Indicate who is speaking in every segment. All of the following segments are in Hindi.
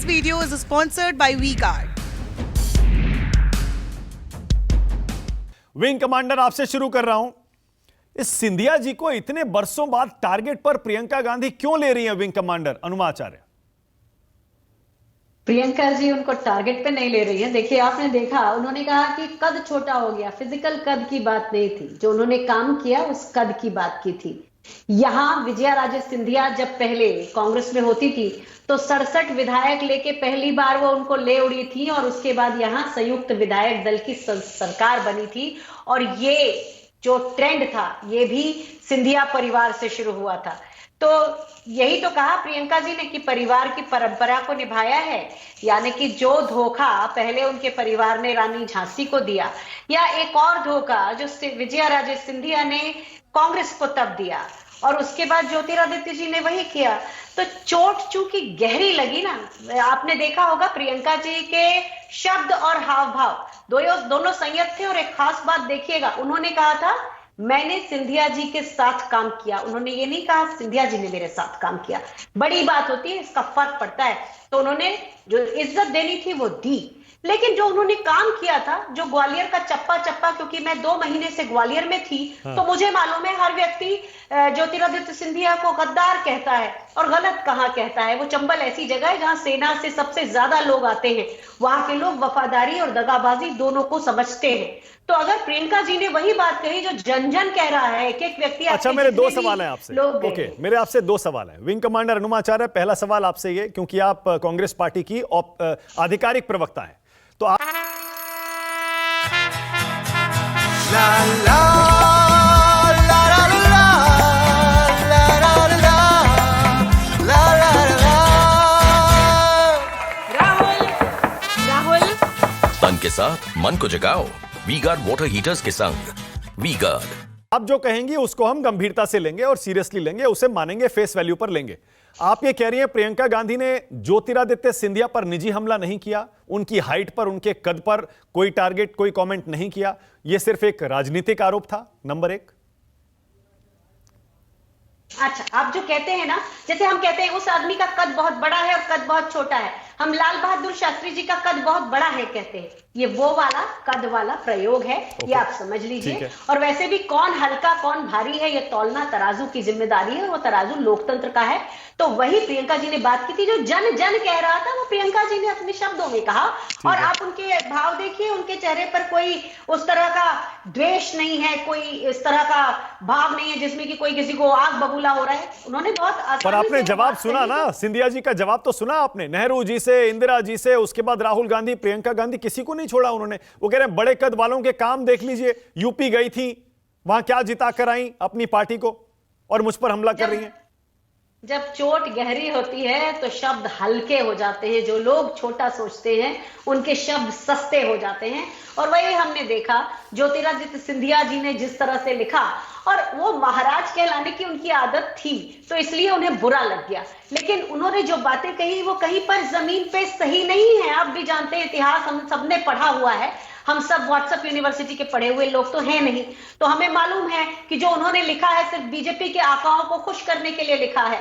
Speaker 1: This video is sponsored by V-Guard.
Speaker 2: Wing commander आपसे शुरू कर रहा हूं। इस सिंधिया जी को इतने बरसों बाद टारगेट पर प्रियंका गांधी क्यों ले रही हैं विंग कमांडर अनुमा आचार्य?
Speaker 3: प्रियंका जी उनको टारगेट पे नहीं ले रही है। देखिए, आपने देखा उन्होंने कहा कि कद छोटा हो गया, फिजिकल कद की बात नहीं थी, जो उन्होंने काम किया उस कद की बात की थी। यहाँ विजया राजे सिंधिया जब पहले कांग्रेस में होती थी तो 67 विधायक लेके पहली बार वो उनको ले उड़ी थी और उसके बाद यहाँ संयुक्त विधायक दल की सरकार बनी थी। और ये जो ट्रेंड था ये भी सिंधिया परिवार से शुरू हुआ था। तो यही तो कहा प्रियंका जी ने कि परिवार की परंपरा को निभाया है, यानी कि जो धोखा पहले उनके परिवार ने रानी झांसी को दिया, या एक और धोखा जो विजया राजे सिंधिया ने कांग्रेस को तब दिया और उसके बाद ज्योतिरादित्य जी ने वही किया। तो चोट चूंकि गहरी लगी ना, आपने देखा होगा प्रियंका जी के शब्द और हाव भाव दोनों संयत थे। और एक खास बात देखिएगा, उन्होंने कहा था मैंने सिंधिया जी के साथ काम किया, उन्होंने ये नहीं कहा सिंधिया जी ने मेरे साथ काम किया। बड़ी बात होती है, इसका फर्क पड़ता है। तो उन्होंने जो इज्जत देनी थी वो दी, लेकिन जो उन्होंने काम किया था, जो ग्वालियर का चप्पा चप्पा, क्योंकि मैं 2 महीने से ग्वालियर में थी, तो मुझे मालूम है हर व्यक्ति ज्योतिरादित्य सिंधिया को गद्दार कहता है और गलत कहाँ कहता है। वो चंबल ऐसी जगह है जहां सेना से सबसे ज्यादा लोग आते हैं, वहां के लोग वफादारी और दगाबाजी दोनों को समझते हैं। तो अगर प्रियंका जी ने वही बात कही जो जन जन कह रहा है, एक एक व्यक्ति।
Speaker 2: अच्छा, मेरे 2 सवाल हैं आपसे। ओके, मेरे आपसे 2 सवाल हैं। विंग कमांडर अनुमा आचार्य, पहला सवाल आपसे ये, क्योंकि आप कांग्रेस पार्टी की आधिकारिक प्रवक्ता हैं, तो आप
Speaker 4: ला ला ला ला ला ला ला ला।
Speaker 1: राहुल
Speaker 5: तन के साथ मन को जगाओ वी-गार्ड वाटर हीटर्स के संग। वी-गार्ड,
Speaker 2: आप जो कहेंगे उसको हम गंभीरता से लेंगे और सीरियसली लेंगे, उसे मानेंगे, फेस वैल्यू पर लेंगे। आप ये कह रही हैं प्रियंका गांधी ने ज्योतिरादित्य सिंधिया पर निजी हमला नहीं किया, उनकी हाइट पर, उनके कद पर कोई टारगेट, कोई कमेंट नहीं किया, यह सिर्फ एक राजनीतिक आरोप था, नंबर 1।
Speaker 3: अच्छा, आप जो कहते हैं ना, जैसे हम कहते हैं उस आदमी का कद बहुत बड़ा है और कद बहुत छोटा है, हम लाल बहादुर शास्त्री जी का कद बहुत बड़ा है कहते हैं, ये वो वाला कद वाला प्रयोग है। ये आप समझ लीजिए। और वैसे भी कौन हल्का कौन भारी है, ये तौलना तराजू की जिम्मेदारी है, और वो तराजू लोकतंत्र का है। तो वही प्रियंका जी ने बात की थी, जो जन जन कह रहा था वो प्रियंका जी ने अपने शब्दों में कहा। और आप उनके भाव देखिए, उनके चेहरे पर कोई उस तरह का द्वेष नहीं है, कोई इस तरह का भाव नहीं है जिसमें कि कोई किसी को आग बबूला हो रहा है। उन्होंने बहुत आसानी
Speaker 2: पर आपने
Speaker 3: से
Speaker 2: जवाब सुना ना, सिंधिया जी का जवाब तो सुना आपने, नेहरू जी से, इंदिरा जी से, उसके बाद राहुल गांधी, प्रियंका गांधी, किसी को नहीं छोड़ा उन्होंने। वो कह रहे हैं बड़े कद वालों के काम देख लीजिए, यूपी गई थी, वहां क्या जिता कर आई अपनी पार्टी को, और मुझ पर हमला कर रही हैं।
Speaker 3: जब चोट गहरी होती है तो शब्द हल्के हो जाते हैं, जो लोग छोटा सोचते हैं उनके शब्द सस्ते हो जाते हैं। और वही हमने देखा, ज्योतिरादित्य सिंधिया जी ने जिस तरह से लिखा, और वो महाराज कहलाने की उनकी आदत थी, तो इसलिए उन्हें बुरा लग गया। लेकिन उन्होंने जो बातें कही वो कहीं पर जमीन पे सही नहीं है। आप भी जानते हैं, इतिहास हम सबने पढ़ा हुआ है, हम सब व्हाट्सएप यूनिवर्सिटी के पढ़े हुए लोग तो हैं नहीं, तो हमें मालूम है कि जो उन्होंने लिखा है सिर्फ बीजेपी के आकाओं को खुश करने के लिए लिखा है।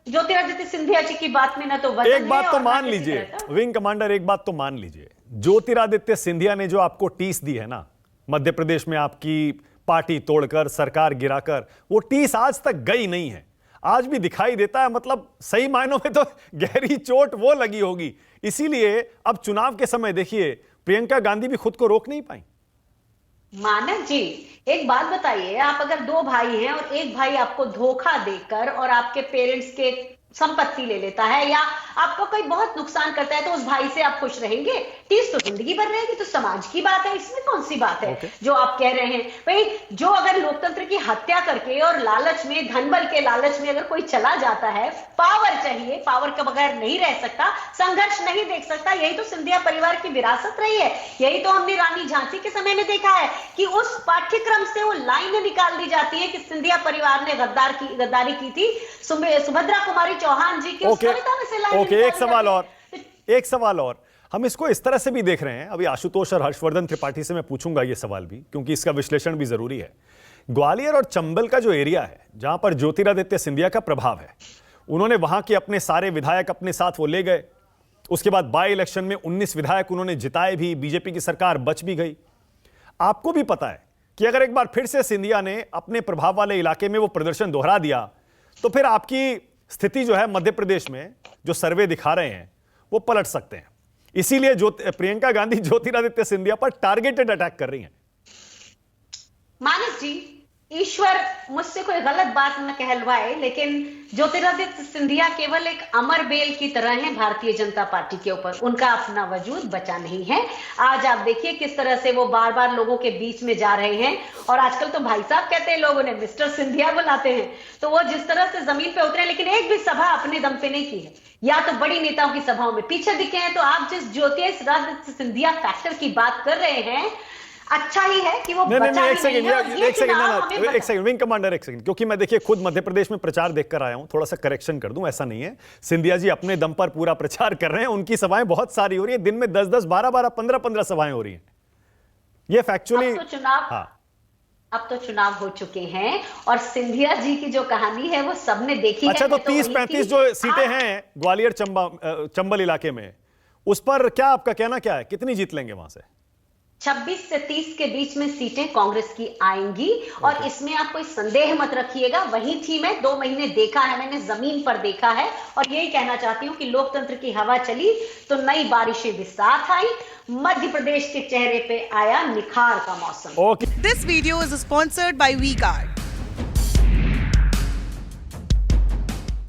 Speaker 3: ज्योतिरादित्य सिंधिया जी की बात में ना तो वजन
Speaker 2: एक बात
Speaker 3: है
Speaker 2: तो
Speaker 3: और
Speaker 2: मान
Speaker 3: ना किसी
Speaker 2: लीजिए
Speaker 3: तरह का।
Speaker 2: विंग कमांडर, एक बात तो मान लीजिए, ज्योतिरादित्य सिंधिया ने जो आपको टीस दी है ना, मध्य प्रदेश में आपकी पार्टी तोड़कर, सरकार गिराकर, वो टीस आज तक गई नहीं है, आज भी दिखाई देता है। मतलब सही मायनों में तो गहरी चोट वो लगी होगी। इसीलिए अब चुनाव के समय देखिए प्रियंका गांधी भी खुद को रोक नहीं पाई।
Speaker 3: मानव जी, एक बात बताइए, आप अगर 2 भाई हैं और एक भाई आपको धोखा देकर और आपके पेरेंट्स के संपत्ति ले लेता है या आपको कोई बहुत नुकसान करता है, तो उस भाई से आप खुश रहेंगे? टीस तो जिंदगी भर रहेगी। तो समाज की बात है, इसमें कौन सी बात है जो आप कह रहे हैं? भाई, जो अगर लोकतंत्र की हत्या करके और लालच में, धनबल के लालच में अगर कोई चला जाता है, पावर चाहिए, पावर के बगैर नहीं रह सकता, संघर्ष नहीं देख सकता, यही तो सिंधिया परिवार की विरासत रही है। यही तो हमने रानी झांसी के समय में देखा है कि उस पाठ्यक्रम से वो लाइन निकाल दी जाती है कि सिंधिया परिवार ने गद्दारी की थी। सुभद्रा कुमारी चौहान जी के उस कविता में से लाइन।
Speaker 2: ओके, एक सवाल और हम इसको इस तरह से भी देख रहे हैं। अभी आशुतोष और हर्षवर्धन त्रिपाठी से मैं पूछूंगा ये सवाल भी, क्योंकि इसका विश्लेषण भी जरूरी है। ग्वालियर और चंबल का जो एरिया है जहां पर ज्योतिरादित्य सिंधिया का प्रभाव है, उन्होंने वहां के अपने सारे विधायक अपने साथ वो ले गए उसके बाद बाई इलेक्शन में 19 विधायक उन्होंने जिताए भी, बीजेपी की सरकार बच भी गई। आपको भी पता है कि अगर एक बार फिर से सिंधिया ने अपने प्रभाव वाले इलाके में वो प्रदर्शन दोहरा दिया तो फिर आपकी स्थिति जो है मध्य प्रदेश में, जो सर्वे दिखा रहे हैं, वो पलट सकते हैं। इसीलिए प्रियंका गांधी ज्योतिरादित्य सिंधिया पर टारगेटेड अटैक कर रही हैं।
Speaker 3: मानस जी, ईश्वर मुझसे कोई गलत बात न कहलवाए, लेकिन ज्योतिरादित्य सिंधिया केवल एक अमर बेल की तरह हैं भारतीय जनता पार्टी के ऊपर। उनका अपना वजूद बचा नहीं है। आज आप देखिए किस तरह से वो बार बार लोगों के बीच में जा रहे हैं, और आजकल तो भाई साहब कहते हैं, लोग उन्हें मिस्टर सिंधिया बुलाते हैं। तो वो जिस तरह से जमीन पे उतरे, लेकिन एक भी सभा अपने दम पे नहीं की है, या तो बड़ी नेताओं की सभाओं में पीछे दिखे हैं। तो आप जिस ज्योतिरादित्य सिंधिया फैक्टर की बात कर रहे हैं, अच्छा ही है कि वो
Speaker 2: नहीं,
Speaker 3: बचा
Speaker 2: एक
Speaker 3: ही नहीं है। और ये चुनाव हमें
Speaker 2: एक सेकंड विंग कमांडर, एक सेकंड, क्योंकि मैं देखिए खुद मध्य प्रदेश में प्रचार देखकर आया हूं, थोड़ा सा करेक्शन कर दूं, ऐसा नहीं है। सिंधिया जी अपने दम पर पूरा प्रचार कर रहे हैं, उनकी सभाएं बहुत सारी हो रही है, दिन में 10-10, 12-12, 15-15 सभाएं हो रही हैं। ये फैक्चुअली
Speaker 3: अब तो चुनाव हो चुके हैं, और सिंधिया जी की जो कहानी है वो सबने देखी
Speaker 2: अच्छा,
Speaker 3: है।
Speaker 2: तो 30-35 जो सीटें हैं ग्वालियर चंबल इलाके में, उस पर क्या आपका कहना क्या है, कितनी जीत लेंगे वहां से?
Speaker 3: 26 से 30 के बीच में सीटें कांग्रेस की आएंगी, और इसमें आप कोई संदेह मत रखिएगा। वही थी, मैं 2 महीने देखा है, मैंने जमीन पर देखा है, और यही कहना चाहती हूं कि लोकतंत्र की हवा चली तो नई बारिशें भी साथ आई, मध्य प्रदेश के चेहरे पे आया निखार का मौसम।
Speaker 2: Okay.
Speaker 1: This video is sponsored by WeGuard.